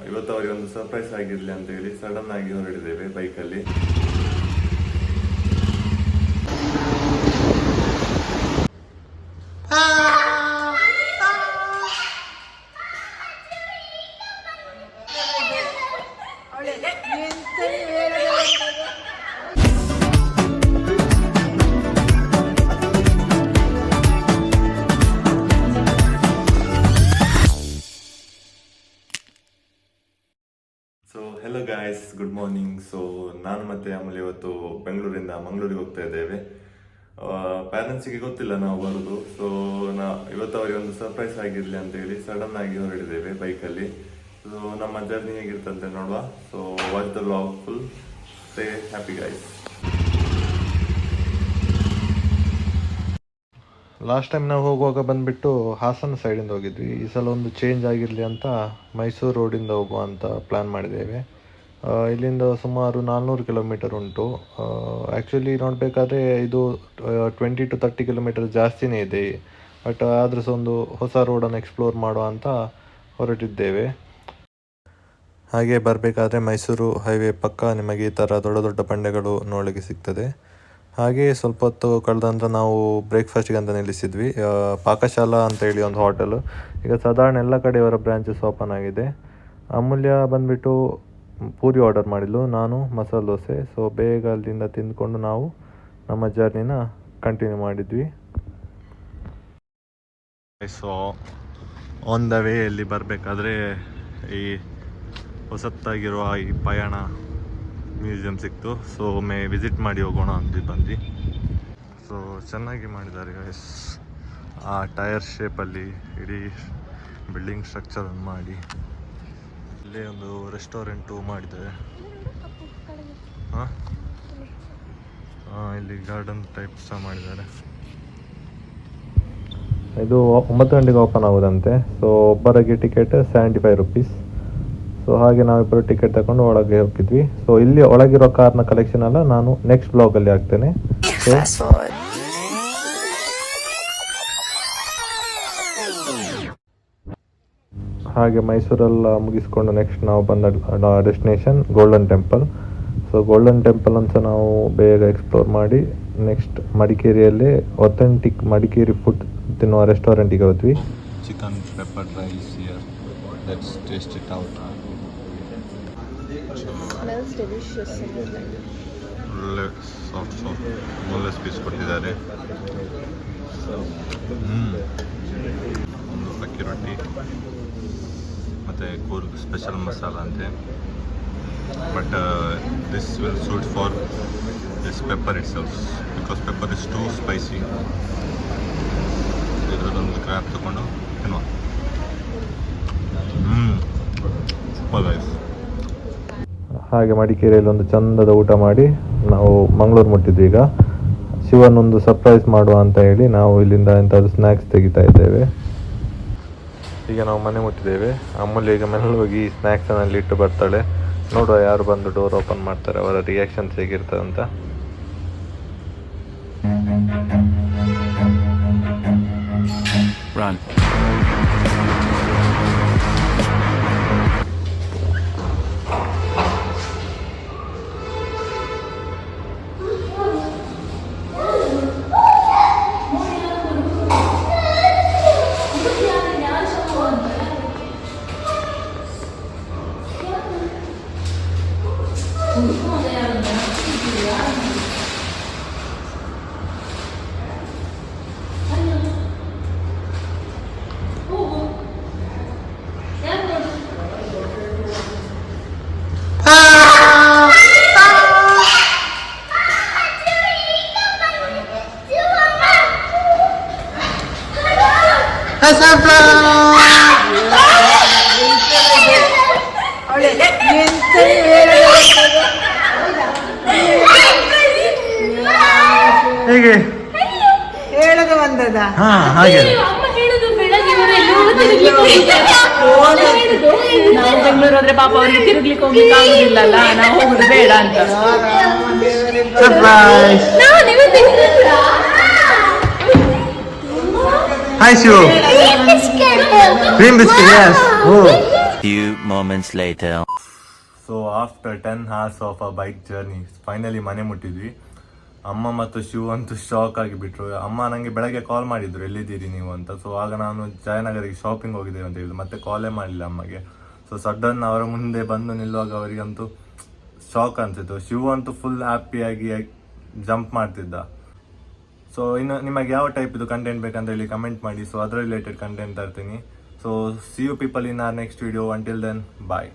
ಇವತ್ತು ಅವರಿಗೆ ಒಂದು ಸರ್ಪ್ರೈಸ್ ಆಗಿರಲಿ ಅಂತ ಹೇಳಿ ಸಡನ್ ಆಗಿ ಹೊರಡಿದ್ದೇವೆ ಬೈಕಲ್ಲಿ. So hello guys, good morning. So ನಾನು ಮತ್ತೆ ಆಮೇಲೆ ಇವತ್ತು ಬೆಂಗಳೂರಿಂದ ಮಂಗಳೂರಿಗೆ ಹೋಗ್ತಾ ಇದ್ದೇವೆ. ಪ್ಯಾರೆಂಟ್ಸಿಗೆ ಗೊತ್ತಿಲ್ಲ ನಾವು ಬರೋದು. ಸೊ ಇವತ್ತು ಅವರಿಗೆ ಒಂದು ಸರ್ಪ್ರೈಸ್ ಆಗಿರಲಿ ಅಂತ ಹೇಳಿ ಸಡನ್ ಆಗಿ ಹೊರಡಿದ್ದೇವೆ ಬೈಕಲ್ಲಿ. ಸೊ ನಮ್ಮ ಜರ್ನಿ ಹೇಗಿರ್ತಂತೆ ನೋಡುವ. So watch the vlog full. Stay happy guys. Last time ನಾವು ಹೋಗುವಾಗ ಬಂದುಬಿಟ್ಟು ಹಾಸನ ಸೈಡಿಂದ ಹೋಗಿದ್ವಿ. ಈ ಸಲ ಒಂದು ಚೇಂಜ್ ಆಗಿರಲಿ ಅಂತ ಮೈಸೂರು ರೋಡಿಂದ ಹೋಗುವ ಅಂತ ಪ್ಲ್ಯಾನ್ ಮಾಡಿದ್ದೇವೆ. ಇಲ್ಲಿಂದ ಸುಮಾರು 400 ಕಿಲೋಮೀಟರ್ ಉಂಟು. ಆ್ಯಕ್ಚುಲಿ ನೋಡಬೇಕಾದ್ರೆ ಇದು 20 to 30 ಕಿಲೋಮೀಟರ್ ಜಾಸ್ತಿನೇ ಇದೆ. ಬಟ್ ಆದರೂ ಸಹ ಒಂದು ಹೊಸ ರೋಡನ್ನು ಎಕ್ಸ್ಪ್ಲೋರ್ ಮಾಡುವ ಅಂತ ಹೊರಟಿದ್ದೇವೆ. ಹಾಗೆ ಬರಬೇಕಾದ್ರೆ ಮೈಸೂರು ಹೈವೇ ಪಕ್ಕ ನಿಮಗೆ ಈ ಥರ ದೊಡ್ಡ ದೊಡ್ಡ ಬಂಡೆಗಳು ನೋಡಲಿಕ್ಕೆ ಸಿಗ್ತದೆ. ಹಾಗೆ ಸ್ವಲ್ಪ ಹೊತ್ತು ಕಳೆದ ನಂತರ ನಾವು ಬ್ರೇಕ್ಫಾಸ್ಟಿಗೆ ಅಂತ ನಿಲ್ಲಿಸಿದ್ವಿ. ಪಾಕಶಾಲಾ ಅಂತ ಹೇಳಿ ಒಂದು ಹೋಟೆಲು. ಈಗ ಸಾಧಾರಣ ಎಲ್ಲ ಕಡೆ ಅವರ ಬ್ರಾಂಚಸ್ ಓಪನ್ ಆಗಿದೆ. ಅಮೂಲ್ಯ ಬಂದುಬಿಟ್ಟು ಪೂರಿ ಆರ್ಡರ್ ಮಾಡಿದ್ಲು, ನಾನು ಮಸಾಲೆ ದೋಸೆ. ಸೊ ಬೇಗ ಅಲ್ಲಿಂದ ತಿಂದ್ಕೊಂಡು ನಾವು ನಮ್ಮ ಜರ್ನಿನ ಕಂಟಿನ್ಯೂ ಮಾಡಿದ್ವಿ. ಸೊ ಆನ್ ದ ವೇಯಲ್ಲಿ ಬರಬೇಕಾದ್ರೆ ಈ ಹೊಸತ್ತಾಗಿರುವ ಈ ಪಯಣ ಮ್ಯೂಸಿಯಂ ಸಿಕ್ತು. ಸೊ ಒಮ್ಮೆ ವಿಸಿಟ್ ಮಾಡಿ ಹೋಗೋಣ ಅಂತ ಬಂದ್ವಿ. ಸೊ ಚೆನ್ನಾಗಿ ಮಾಡಿದ್ದಾರೆ ಗೈಸ್. ಆ ಟೈರ್ ಶೇಪಲ್ಲಿ ಇಡೀ ಬಿಲ್ಡಿಂಗ್ ಸ್ಟ್ರಕ್ಚರನ್ನು ಮಾಡಿ ಇಲ್ಲೇ ಒಂದು ರೆಸ್ಟೋರೆಂಟು ಮಾಡಿದ್ದಾರೆ. ಇಲ್ಲಿ ಗಾರ್ಡನ್ ಟೈಪ್ ಸಹ ಮಾಡಿದ್ದಾರೆ. ಇದು 9 ಗಂಟೆಗೆ ಓಪನ್ ಆಗೋದಂತೆ. ಸೊ ಒಬ್ಬರಿಗೆ ಟಿಕೆಟ್ 75 rupees. ಸೊ ಹಾಗೆ ನಾವಿಬ್ಬರು ಟಿಕೆಟ್ ತಗೊಂಡು ಒಳಗೆ ಹೋಗಿದ್ವಿ. ಸೊ ಇಲ್ಲಿ ಒಳಗಿರೋ ಕಾರ್ನ ಕಲೆಕ್ಷನ್ ಎಲ್ಲ ನಾನು ನೆಕ್ಸ್ಟ್ ಬ್ಲಾಗಲ್ಲಿ ಹಾಕ್ತೇನೆ. ಹಾಗೆ ಮೈಸೂರೆಲ್ಲ ಮುಗಿಸ್ಕೊಂಡು ನೆಕ್ಸ್ಟ್ ನಾವು ಬಂದ destination golden temple. So golden temple ಅಂತ ನಾವು ಬೇಗ ಎಕ್ಸ್ಪ್ಲೋರ್ ಮಾಡಿ ನೆಕ್ಸ್ಟ್ ಮಡಿಕೇರಿಯಲ್ಲಿ ಅಥೆಂಟಿಕ್ ಮಡಿಕೇರಿ ಫುಡ್ ತಿನ್ನುವ ರೆಸ್ಟೋರೆಂಟಿಗೆ ಹೋದ್ವಿ. Chicken pepper rice here. Let's taste it out. Smells delicious. ಒಳ್ಳೆ ಸಾಫ್ಟ್ ಬೋನ್ಲೆಸ್ ಪೀಸ್ ಕೊಟ್ಟಿದ್ದಾರೆ. ಒಂದು ಅಕ್ಕಿ ರೊಟ್ಟಿ ಮತ್ತು ಕೂಲ್ ಸ್ಪೆಷಲ್ ಮಸಾಲ ಅಂತೆ. But this will suit for this pepper ಇಟ್ ಸೆಲ್ಫ್ because pepper is too spicy. ಇದರಲ್ಲೊಂದು ಕ್ರ್ಯಾಪ್ ತಗೊಂಡು ತಿನ್ನುವ. Super rice. ಹಾಗೆ ಮಡಿಕೇರಿಯಲ್ಲಿ ಒಂದು ಚಂದದ ಊಟ ಮಾಡಿ ನಾವು ಮಂಗಳೂರು ಮುಟ್ಟಿದ್ವಿ. ಈಗ ಶಿವನೊಂದು ಸರ್ಪ್ರೈಸ್ ಮಾಡುವ ಅಂತ ಹೇಳಿ ನಾವು ಇಲ್ಲಿಂದ ಎಂಥದ್ದು ಸ್ನ್ಯಾಕ್ಸ್ ತೆಗಿತಾ ಇದ್ದೇವೆ. ಈಗ ನಾವು ಮನೆ ಮುಟ್ಟಿದ್ದೇವೆ. ಅಮೂಲ್ಯ ಈಗ ಮನೇಲಿ ಹೋಗಿ ಸ್ನ್ಯಾಕ್ಸನ್ನಲ್ಲಿ ಇಟ್ಟು ಬರ್ತಾಳೆ. ನೋಡುವ ಯಾರು ಬಂದು ಡೋರ್ ಓಪನ್ ಮಾಡ್ತಾರೆ, ಅವರ ರಿಯಾಕ್ಷನ್ಸ್ ಹೇಗಿರ್ತದೆ ಅಂತ. ಹೇಗೆ ಹೇಳೋದು ಬಂದದ ಹಾಗೆ ನಾವು ಬೆಂಗಳೂರು ಹೋದ್ರೆ ಪಾಪ ಅವ್ರಿಗೆ ತಿರುಗ್ಲಿಕ್ಕೆ ಹೋಗ್ಲಿಕ್ಕೆ ಆಗುದಿಲ್ಲಲ್ಲ, ನಾವು ಹೋಗುದು ಬೇಡ ಅಂತ. Surprise. Hi Shivu. Cream biscuit. Yes. Oh Few moments later. So after 10 hours of a bike journey finally ಮನೆ ಮುಟ್ಟಿದ್ವಿ. ಅಮ್ಮ ಮತ್ತು ಶಿವ್ ಅಂತೂ ಶಾಕ್ ಆಗಿಬಿಟ್ರು. ಅಮ್ಮ ನನಗೆ ಬೆಳಗ್ಗೆ ಕಾಲ್ ಮಾಡಿದ್ರು ಎಲ್ಲಿದ್ದೀರಿ ನೀವು ಅಂತ. ಸೊ ಆಗ ನಾನು ಜಯನಗರಿಗೆ ಶಾಪಿಂಗ್ ಹೋಗಿದ್ದೇವೆ ಅಂತ ಹೇಳಿದ್ರು. ಮತ್ತೆ ಕಾಲೇ ಮಾಡಲಿಲ್ಲ ಅಮ್ಮಗೆ. ಸೊ ಸಡನ್ ಅವರ ಮುಂದೆ ಬಂದು ನಿಲ್ಲುವಾಗ ಅವರಿಗಂತೂ ಶಾಕ್ ಅನಿಸಿತು. ಶಿವ್ ಅಂತೂ ಫುಲ್ ಹ್ಯಾಪಿಯಾಗಿ ಜಂಪ್ ಮಾಡ್ತಿದ್ದ. ಸೊ ಇನ್ನು ನಿಮಗೆ ಯಾವ ಟೈಪ್ ಇದು ಕಂಟೆಂಟ್ ಬೇಕಂತ ಹೇಳಿ ಕಮೆಂಟ್ ಮಾಡಿ. ಸೊ ಅದರ ರಿಲೇಟೆಡ್ ಕಂಟೆಂಟ್ ತರ್ತೀನಿ. So see you people in our next video. Until then bye.